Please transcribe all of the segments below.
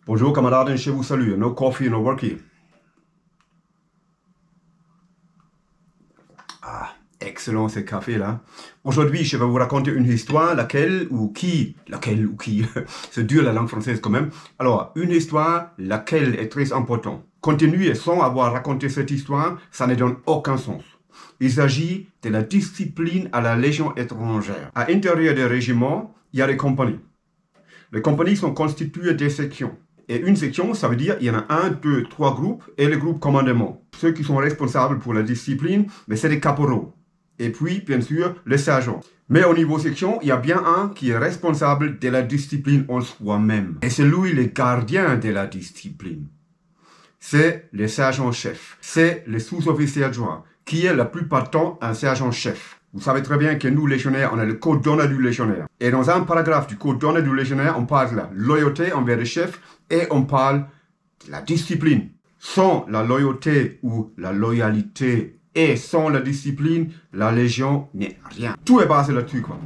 Bonjour camarades, je vous salue. No coffee, no worky. Ah, excellent ce café là. Aujourd'hui, je vais vous raconter une histoire, laquelle ou qui, c'est dur la langue française quand même. Alors, une histoire, laquelle est très importante. Continuer sans avoir raconté cette histoire, ça ne donne aucun sens. Il s'agit de la discipline à la Légion étrangère. À l'intérieur des régiments, il y a des compagnies. Les compagnies sont constituées de sections. Et une section, ça veut dire il y en a 1, 2, 3 groupes et le groupe commandement. Ceux qui sont responsables pour la discipline, mais c'est les caporaux. Et puis, bien sûr, les sergents. Mais au niveau section, il y a bien un qui est responsable de la discipline en soi-même. Et c'est lui le gardien de la discipline. C'est le sergent-chef. C'est le sous-officier adjoint, qui est la plupart du temps un sergent-chef. Vous savez très bien que nous, légionnaires, on a le code d'honneur du légionnaire. Et dans un paragraphe du code d'honneur du légionnaire, on parle de la loyauté envers le chef et on parle de la discipline. Sans la loyauté ou la loyalité et sans la discipline, la légion n'est rien. Tout est basé là-dessus, quoi.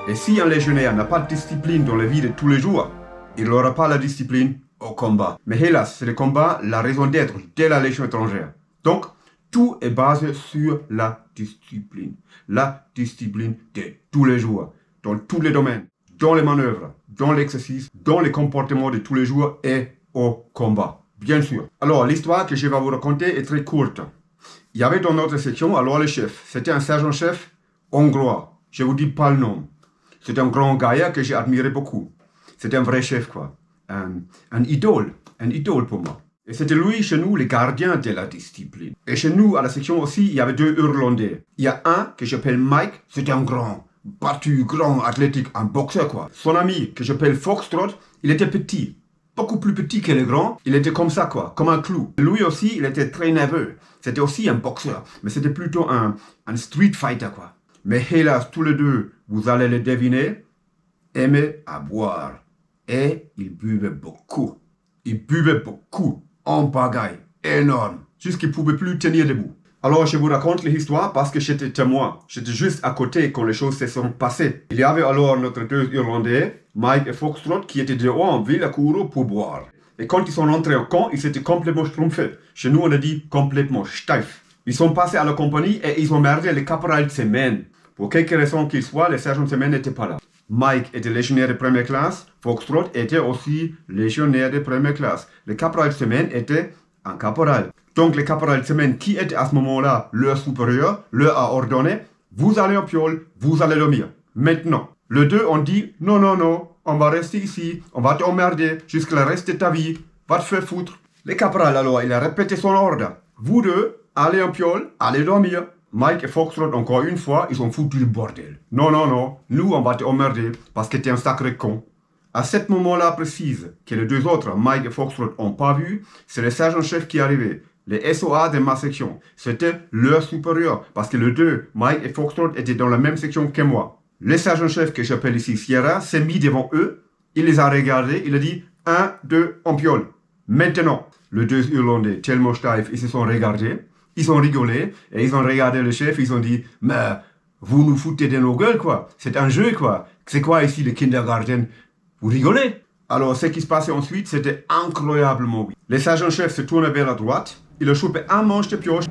Et si un légionnaire n'a pas de discipline dans la vie de tous les jours, il n'aura pas la discipline au combat. Mais hélas, c'est le combat la raison d'être de la Légion étrangère. Donc, tout est basé sur la discipline. La discipline de tous les jours, dans tous les domaines, dans les manœuvres, dans l'exercice, dans les comportements de tous les jours et au combat. Bien sûr. Alors, l'histoire que je vais vous raconter est très courte. Il y avait dans notre section, alors le chef, c'était un sergent-chef hongrois. Je vous dis pas le nom. C'était un grand gaillard que j'ai admiré beaucoup. C'était un vrai chef, quoi. Un idole pour moi. Et c'était lui, chez nous, le gardien de la discipline. Et chez nous, à la section aussi, il y avait 2 Irlandais. Il y a un que j'appelle Mike, c'était un grand, battu, grand, athlétique, un boxeur, quoi. Son ami, que j'appelle Foxtrot, il était petit. Beaucoup plus petit que le grand. Il était comme ça, quoi, comme un clou. Lui aussi, il était très nerveux. C'était aussi un boxeur, mais c'était plutôt un street fighter, quoi. Mais hélas, tous les deux, vous allez le deviner, aimaient à boire. Et ils buvaient beaucoup. Ils buvaient beaucoup. En pagaille. Énorme. Jusqu'ils ne pouvaient plus tenir debout. Alors, je vous raconte l'histoire parce que j'étais témoin. J'étais juste à côté quand les choses se sont passées. Il y avait alors notre 2 Irlandais, Mike et Foxtrot, qui étaient dehors en ville à Kourou pour boire. Et quand ils sont rentrés au camp, ils s'étaient complètement schtroumpfés. Chez nous, on a dit complètement steif. Ils sont passés à la compagnie et ils ont merdé le caporal de semaine. Pour quelque raison qu'il soit, le sergent de semaine n'était pas là. Mike était légionnaire de première classe, Foxtrot était aussi légionnaire de première classe. Le caporal de semaine était un caporal. Donc le caporal de semaine qui était à ce moment-là leur supérieur, leur a ordonné, vous allez en piole, vous allez dormir. Maintenant, les deux ont dit, non, non, non, on va rester ici, on va t'emmerder jusqu'à le reste de ta vie, va te faire foutre. Le caporal alors, il a répété son ordre. Vous deux, allez en piole, allez dormir. Mike et Foxtrot, encore une fois, ils ont foutu le bordel. Non, non, non, nous on va t'emmerder parce que t'es un sacré con. À ce moment-là précise, que les 2 autres, Mike et Foxtrot, n'ont pas vu, c'est le sergent-chef qui est arrivé. Les SOA de ma section, c'était leur supérieur parce que les 2, Mike et Foxtrot, étaient dans la même section que moi. Le sergent-chef que j'appelle ici Sierra s'est mis devant eux, il les a regardés, il a dit 1, 2, en piole. Maintenant, les 2 Irlandais, tellement steif, ils se sont regardés. Ils ont rigolé et ils ont regardé le chef, ils ont dit « Mais vous nous foutez de nos gueules, quoi. C'est un jeu, quoi. C'est quoi ici, le kindergarten? Vous rigolez ?» Alors, ce qui se passait ensuite, c'était incroyablement oui. Le sergent-chef se tourne vers la droite, il a chopé un manche de pioche.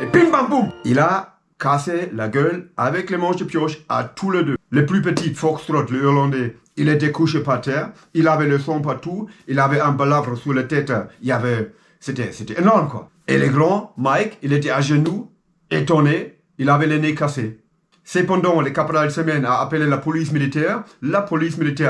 Et bim bam boum, il a cassé la gueule avec les manches de pioche à tous les deux. Le plus petit, Foxtrot, le Hollandais, il était couché par terre, il avait le sang partout, il avait un balafre sur la tête, c'était énorme quoi. Et le grand, Mike, il était à genoux, étonné, il avait le nez cassé. Cependant, le caporal Semen a appelé la police militaire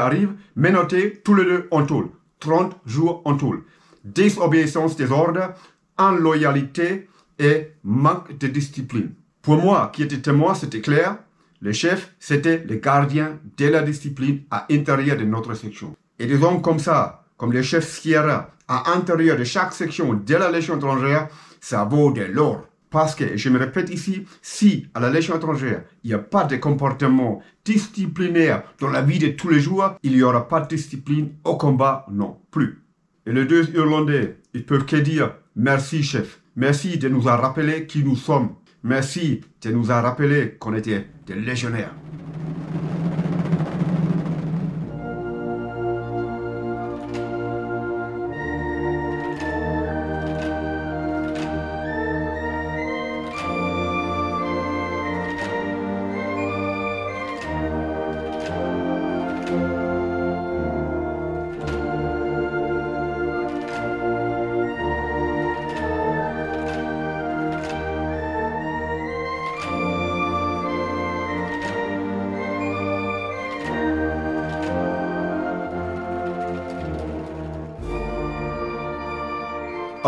arrive, menotté tous les deux en tôle. 30 jours en tôle. Désobéissance des ordres, inloyalité et manque de discipline. Pour moi, qui était témoin, c'était clair. Le chef, c'était le gardien de la discipline à l'intérieur de notre section. Et des hommes comme ça, comme le chef Sierra, à l'intérieur de chaque section de la Légion étrangère, ça vaut de l'or. Parce que, je me répète ici, si à la Légion étrangère, il n'y a pas de comportement disciplinaire dans la vie de tous les jours, il n'y aura pas de discipline au combat non plus. Et les deux Irlandais, ils peuvent que dire merci chef, merci de nous avoir rappelé qui nous sommes, merci de nous avoir rappelé qu'on était des légionnaires.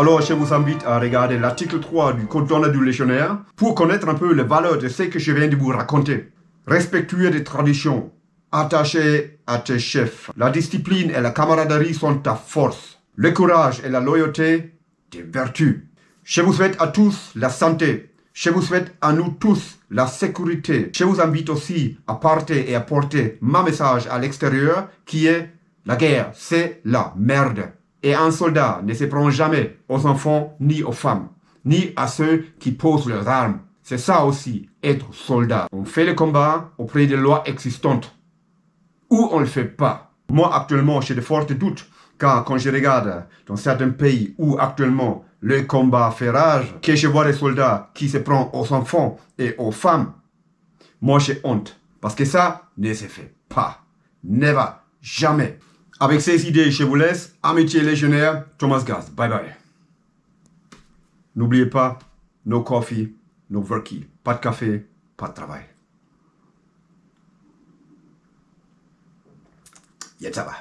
Alors, je vous invite à regarder l'article 3 du Code d'honneur du légionnaire pour connaître un peu les valeurs de ce que je viens de vous raconter. Respectueux des traditions, attaché à tes chefs. La discipline et la camaraderie sont ta force. Le courage et la loyauté, tes vertus. Je vous souhaite à tous la santé. Je vous souhaite à nous tous la sécurité. Je vous invite aussi à partir et à porter ma message à l'extérieur qui est la guerre, c'est la merde. Et un soldat ne se prend jamais aux enfants ni aux femmes, ni à ceux qui posent leurs armes. C'est ça aussi, être soldat. On fait le combat auprès des lois existantes. Ou on ne le fait pas. Moi, actuellement, j'ai de forts doutes, car quand je regarde dans certains pays où actuellement le combat fait rage, que je vois des soldats qui se prennent aux enfants et aux femmes, moi j'ai honte. Parce que ça ne se fait pas. Never. Jamais. Avec ces idées, je vous laisse. Amitié légionnaire, Thomas Gaz. Bye bye. N'oubliez pas, no coffee, no worky. Pas de café, pas de travail. Jetzt aber.